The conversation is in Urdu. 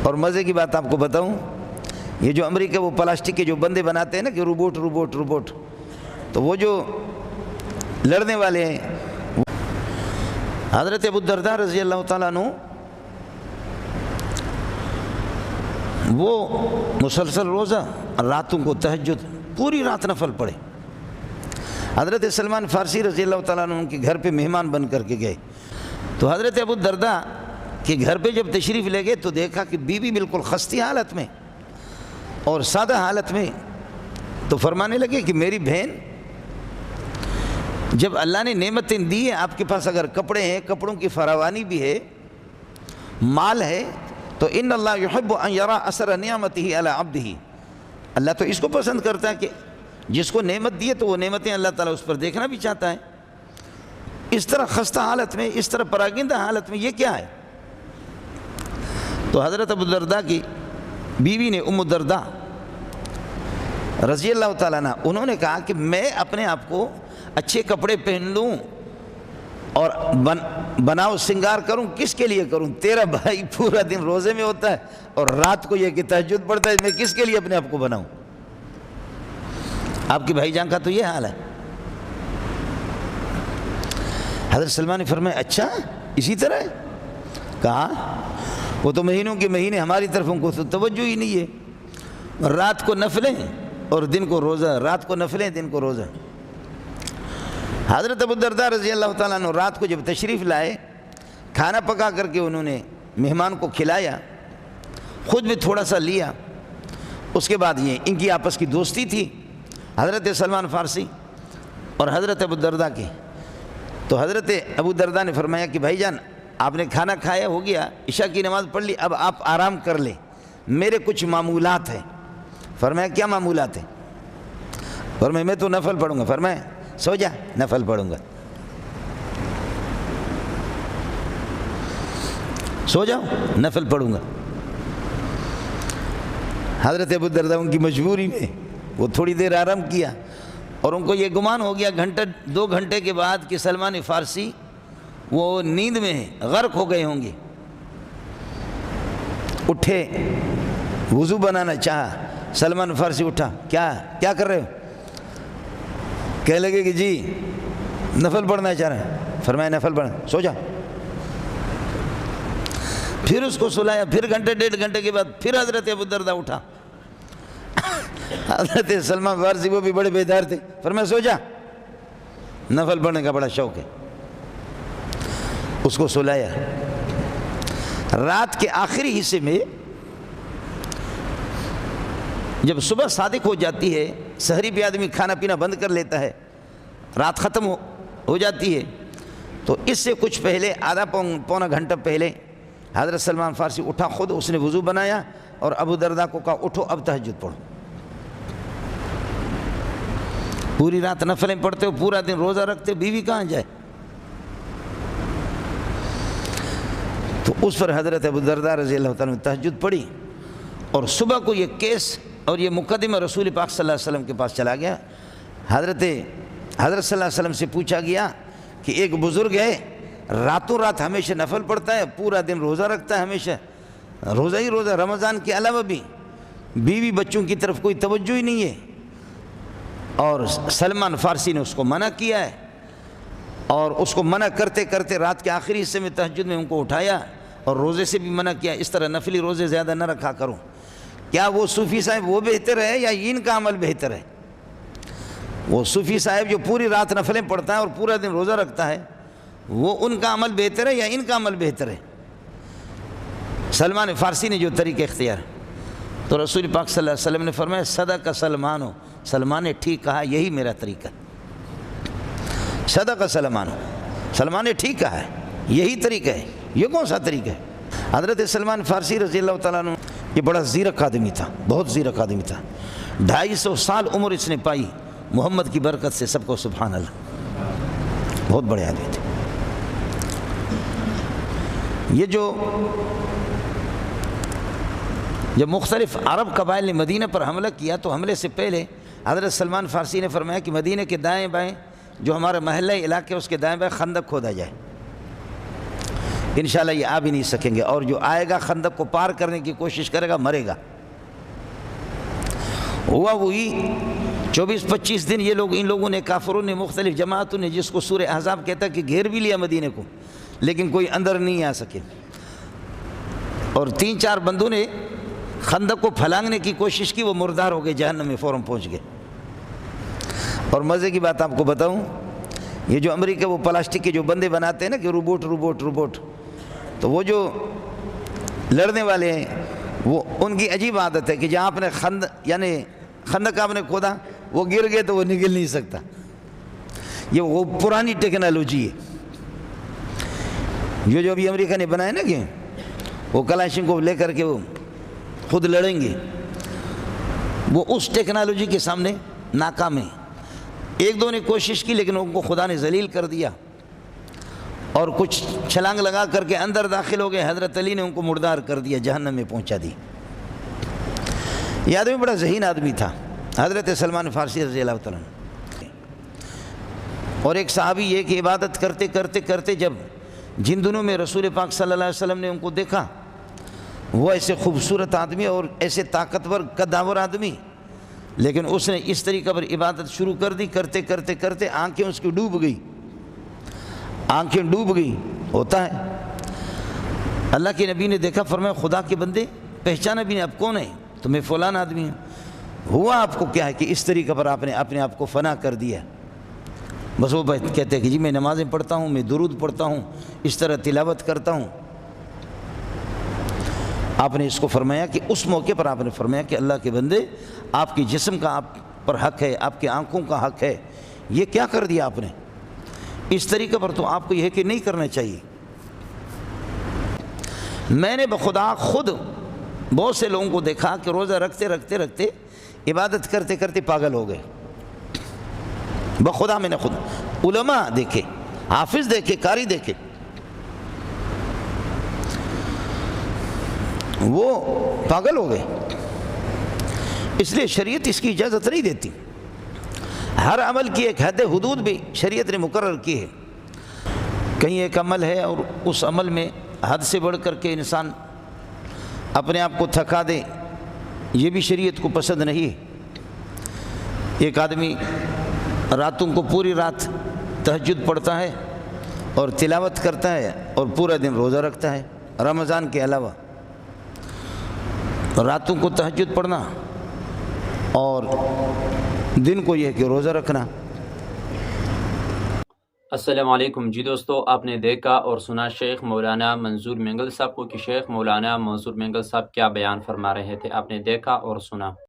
اور مزے کی بات آپ کو بتاؤں، یہ جو امریکہ وہ پلاسٹک کے جو بندے بناتے ہیں نا کہ روبوٹ، تو وہ جو لڑنے والے ہیں، حضرت ابو الدرداء رضی اللہ تعالیٰ عنہ وہ مسلسل روزہ، راتوں کو تہجد، پوری رات نفل پڑے۔ حضرت سلمان فارسی رضی اللہ تعالیٰ عنہ ان کے گھر پہ مہمان بن کر کے گئے، تو حضرت ابو الدرداء کے گھر پہ جب تشریف لے گئے تو دیکھا کہ بیوی بالکل خستی حالت میں اور سادہ حالت میں، تو فرمانے لگے کہ میری بہن، جب اللہ نے نعمتیں دی ہیں آپ کے پاس، اگر کپڑے ہیں، کپڑوں کی فراوانی بھی ہے، مال ہے، تو ان اللہ یحب ان یرا اثر نعمتہ علی عبدہ، اللہ تو اس کو پسند کرتا ہے کہ جس کو نعمت دی ہے تو وہ نعمتیں اللہ تعالیٰ اس پر دیکھنا بھی چاہتا ہے۔ اس طرح خستہ حالت میں، اس طرح پراگندہ حالت میں یہ کیا ہے؟ تو حضرت ابو الدرداء کی بیوی نے ام الدرداء رضی اللہ تعالیٰ عنہ، انہوں نے کہا کہ میں اپنے آپ کو اچھے کپڑے پہن لوں اور بناؤ سنگار کروں، کس کے لیے کروں؟ تیرا بھائی پورا دن روزے میں ہوتا ہے اور رات کو یہ کہ تہجد پڑھتا ہے، میں کس کے لیے اپنے آپ کو بناؤں؟ آپ کے بھائی جان کا تو یہ حال ہے۔ حضرت سلمان نے فرمایا اچھا اسی طرح ہے؟ کہا وہ تو مہینوں کے مہینے ہماری طرف ان کو توجہ ہی نہیں ہے، رات کو نفلیں اور دن کو روزہ، رات کو نفلیں دن کو روزہ۔ حضرت ابو الدرداء رضی اللہ تعالیٰ عنہ رات کو جب تشریف لائے، کھانا پکا کر کے انہوں نے مہمان کو کھلایا، خود بھی تھوڑا سا لیا۔ اس کے بعد یہ ان کی آپس کی دوستی تھی، حضرت سلمان فارسی اور حضرت ابو الدرداء کی۔ تو حضرت ابو الدرداء نے فرمایا کہ بھائی جان آپ نے کھانا کھایا، ہو گیا، عشاء کی نماز پڑھ لی، اب آپ آرام کر لیں، میرے کچھ معمولات ہیں۔ فرمایا کیا معمولات ہیں؟ فرمایا میں تو نفل پڑھوں گا۔ فرمایا سو جا، نفل پڑھوں گا، سو جاؤ، نفل پڑھوں گا۔ حضرت ابو الدرداء ان کی مجبوری میں وہ تھوڑی دیر آرام کیا، اور ان کو یہ گمان ہو گیا گھنٹہ 2 گھنٹے کے بعد کہ سلمان فارسی وہ نیند میں غرق ہو گئے ہوں گے۔ اٹھے، وضو بنانا چاہا، سلمان فارسی اٹھا، کیا کر رہے ہو؟ کہنے لگے کہ جی نفل پڑھنا چاہ رہے ہیں۔ فرمایا نفل پڑھنا، سو جا۔ پھر اس کو سلایا، پھر گھنٹے 1.5 گھنٹے کے بعد پھر حضرت ابو الدرداء اٹھا۔ حضرت سلمان فارسی وہ بھی بڑے بیدار تھے، فرمایا سو جا، نفل پڑھنے کا بڑا شوق ہے۔ اس کو سلایا۔ رات کے آخری حصے میں جب صبح صادق ہو جاتی ہے، سحری پہ آدمی کھانا پینا بند کر لیتا ہے، رات ختم ہو جاتی ہے، تو اس سے کچھ پہلے، آدھا پونا گھنٹہ پہلے حضرت سلمان فارسی اٹھا، خود اس نے وضو بنایا اور ابو الدرداء کو کہا اٹھو اب تہجد پڑھو۔ پوری رات نفلیں پڑھتے ہو، پورا دن روزہ رکھتے ہو، بیوی کہاں جائے؟ تو اس پر حضرت ابو الدرداء رضی اللہ تعالیٰ نے تہجد پڑھی، اور صبح کو یہ کیس اور یہ مقدمہ رسول پاک صلی اللہ علیہ وسلم کے پاس چلا گیا۔ حضرت صلی اللہ علیہ وسلم سے پوچھا گیا کہ ایک بزرگ ہے، راتوں رات ہمیشہ نفل پڑھتا ہے، پورا دن روزہ رکھتا ہے، ہمیشہ روزہ ہی روزہ، رمضان کے علاوہ بھی، بیوی بچوں کی طرف کوئی توجہ ہی نہیں ہے، اور سلمان فارسی نے اس کو منع کیا ہے، اور اس کو منع کرتے کرتے رات کے آخری حصے میں تہجد میں ان کو اٹھایا اور روزے سے بھی منع کیا، اس طرح نفلی روزے زیادہ نہ رکھا کرو۔ کیا وہ صوفی صاحب وہ بہتر ہے یا ان کا عمل بہتر ہے؟ وہ صوفی صاحب جو پوری رات نفلیں پڑھتا ہے اور پورا دن روزہ رکھتا ہے، وہ ان کا عمل بہتر ہے یا ان کا عمل بہتر ہے؟ سلمان فارسی نے جو طریقہ اختیار، تو رسول پاک صلی اللہ علیہ وسلم نے فرمایا صدق سلمان ہو، سلمان نے ٹھیک کہا، یہی میرا طریقہ، صدق سلمان ہو، سلمان نے ٹھیک کہا ہے، یہی طریقہ ہے۔ یہ کون سا طریقہ ہے؟ حضرت سلمان فارسی رضی اللہ تعالیٰ عنہ یہ بڑا زیرک آدمی تھا، بہت زیرک آدمی تھا، 250 سال عمر اس نے پائی محمد کی برکت سے، سب کو سبحان اللہ، بہت بڑے آدمی تھے۔ یہ جب مختلف عرب قبائل نے مدینہ پر حملہ کیا تو حملے سے پہلے حضرت سلمان فارسی نے فرمایا کہ مدینہ کے دائیں بائیں جو ہمارا محلہ علاقے اس کے دائیں بائیں خندق کھودا جائے، انشاءاللہ یہ آ بھی نہیں سکیں گے، اور جو آئے گا خندق کو پار کرنے کی کوشش کرے گا مرے گا۔ ہوا وہی 24-25 دن یہ لوگ، ان لوگوں نے، کافروں نے، مختلف جماعتوں نے، جس کو سورہ احزاب کہتا ہے کہ گھیر بھی لیا مدینے کو، لیکن کوئی اندر نہیں آ سکے، اور 3-4 بندوں نے خندق کو پھلانگنے کی کوشش کی، وہ مردار ہو گئے، جہنم میں فوراً پہنچ گئے۔ اور مزے کی بات آپ کو بتاؤں، یہ جو امریکہ وہ پلاسٹک کے جو بندے بناتے ہیں نا کہ روبوٹ، تو وہ جو لڑنے والے ہیں وہ ان کی عجیب عادت ہے کہ جہاں آپ نے خندق آپ نے کھودا، وہ گر گئے تو وہ نکل نہیں سکتا۔ یہ وہ پرانی ٹیکنالوجی ہے، یہ جو ابھی امریکہ نے بنایا نا کہ وہ کلاشنکوف لے کر کے وہ خود لڑیں گے، وہ اس ٹیکنالوجی کے سامنے ناکام ہے۔ 1-2 نے کوشش کی لیکن ان کو خدا نے ذلیل کر دیا، اور کچھ چھلانگ لگا کر کے اندر داخل ہو گئے، حضرت علی نے ان کو مردار کر دیا، جہنم میں پہنچا دی۔ یہ آدمی بڑا ذہین آدمی تھا، حضرت سلمان فارسی رضی اللہ تعالیٰ عنہ۔ اور ایک صحابی یہ کہ عبادت کرتے جب جن دنوں میں رسول پاک صلی اللہ علیہ وسلم نے ان کو دیکھا، وہ ایسے خوبصورت آدمی اور ایسے طاقتور قداور آدمی، لیکن اس نے اس طریقے پر عبادت شروع کر دی، کرتے آنکھیں اس کی ڈوب گئی۔ ہوتا ہے، اللہ کے نبی نے دیکھا، فرمایا خدا کے بندے پہچانا بھی نہیں، اب کون ہے؟ تو میں فلان آدمی ہوں۔ ہوا آپ کو کیا ہے کہ اس طریقے پر آپ نے اپنے آپ کو فنا کر دیا؟ بس وہ کہتے ہیں کہ جی میں نمازیں پڑھتا ہوں، میں درود پڑھتا ہوں، اس طرح تلاوت کرتا ہوں۔ آپ نے اس کو فرمایا کہ اس موقع پر آپ نے فرمایا کہ اللہ کے بندے، آپ کے جسم کا آپ پر حق ہے، آپ کی آنکھوں کا حق ہے، یہ کیا کر دیا آپ نے؟ اس طریقے پر تو آپ کو یہ ہے کہ نہیں کرنا چاہیے۔ میں نے بخدا خود بہت سے لوگوں کو دیکھا کہ روزہ رکھتے عبادت کرتے پاگل ہو گئے، بخدا میں نے خود علماء دیکھے، حافظ دیکھے، قاری دیکھے، وہ پاگل ہو گئے۔ اس لیے شریعت اس کی اجازت نہیں دیتی۔ ہر عمل کی ایک حد حدود بھی شریعت نے مقرر کی ہے۔ کہیں ایک عمل ہے اور اس عمل میں حد سے بڑھ کر کے انسان اپنے آپ کو تھکا دے، یہ بھی شریعت کو پسند نہیں ہے۔ ایک آدمی راتوں کو پوری رات تہجد پڑھتا ہے اور تلاوت کرتا ہے اور پورا دن روزہ رکھتا ہے، رمضان کے علاوہ راتوں کو تہجد پڑھنا اور دن کو یہ کہ روزہ رکھنا۔ السلام علیکم جی دوستو، آپ نے دیکھا اور سنا شیخ مولانا منظور مینگل صاحب کو کہ شیخ مولانا منظور مینگل صاحب کیا بیان فرما رہے تھے۔ آپ نے دیکھا اور سنا۔